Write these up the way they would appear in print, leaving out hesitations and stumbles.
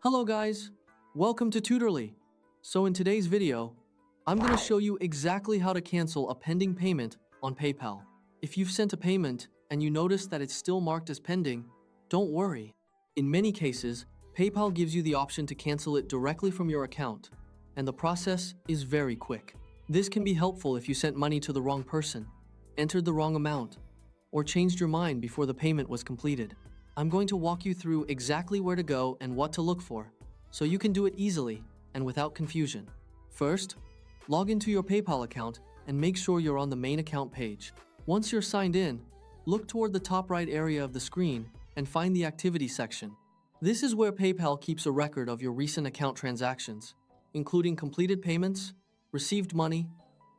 Hello guys, welcome to Tutorly. So in today's video, I'm going to show you exactly how to cancel a pending payment on PayPal. If you've sent a payment and you notice that it's still marked as pending, don't worry. In many cases, PayPal gives you the option to cancel it directly from your account, and the process is very quick. This can be helpful if you sent money to the wrong person, entered the wrong amount, or changed your mind before the payment was completed. I'm going to walk you through exactly where to go and what to look for, so you can do it easily and without confusion. First, log into your PayPal account and make sure you're on the main account page. Once you're signed in, look toward the top right area of the screen and find the Activity section. This is where PayPal keeps a record of your recent account transactions, including completed payments, received money,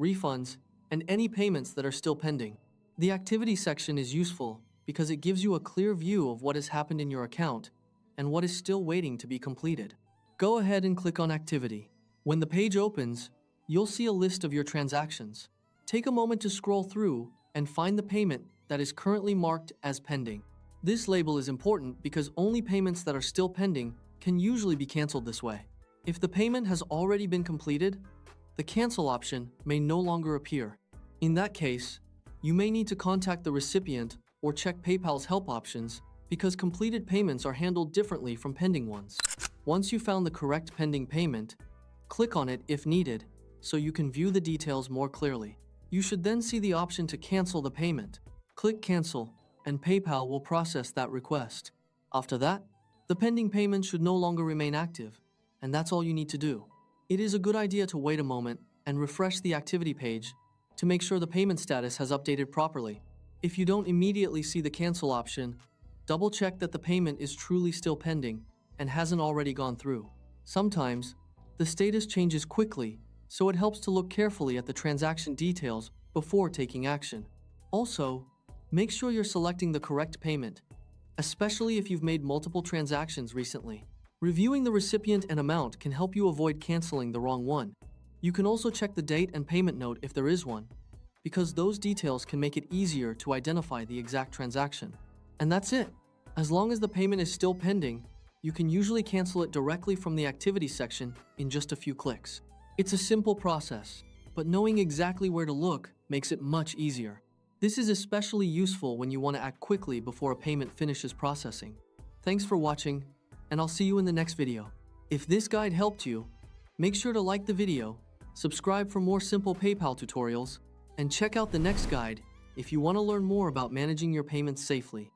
refunds, and any payments that are still pending. The Activity section is useful because it gives you a clear view of what has happened in your account and what is still waiting to be completed. Go ahead and click on Activity. When the page opens, you'll see a list of your transactions. Take a moment to scroll through and find the payment that is currently marked as pending. This label is important because only payments that are still pending can usually be canceled this way. If the payment has already been completed, the cancel option may no longer appear. In that case, you may need to contact the recipient or check PayPal's help options because completed payments are handled differently from pending ones. Once you found the correct pending payment, click on it if needed so you can view the details more clearly. You should then see the option to cancel the payment. Click Cancel, and PayPal will process that request. After that, the pending payment should no longer remain active, and that's all you need to do. It is a good idea to wait a moment and refresh the activity page to make sure the payment status has updated properly. If you don't immediately see the cancel option, double-check that the payment is truly still pending and hasn't already gone through. Sometimes, the status changes quickly, so it helps to look carefully at the transaction details before taking action. Also, make sure you're selecting the correct payment, especially if you've made multiple transactions recently. Reviewing the recipient and amount can help you avoid canceling the wrong one. You can also check the date and payment note if there is one, because those details can make it easier to identify the exact transaction. And that's it. As long as the payment is still pending, you can usually cancel it directly from the Activity section in just a few clicks. It's a simple process, but knowing exactly where to look makes it much easier. This is especially useful when you want to act quickly before a payment finishes processing. Thanks for watching, and I'll see you in the next video. If this guide helped you, make sure to like the video, subscribe for more simple PayPal tutorials, and check out the next guide if you want to learn more about managing your payments safely.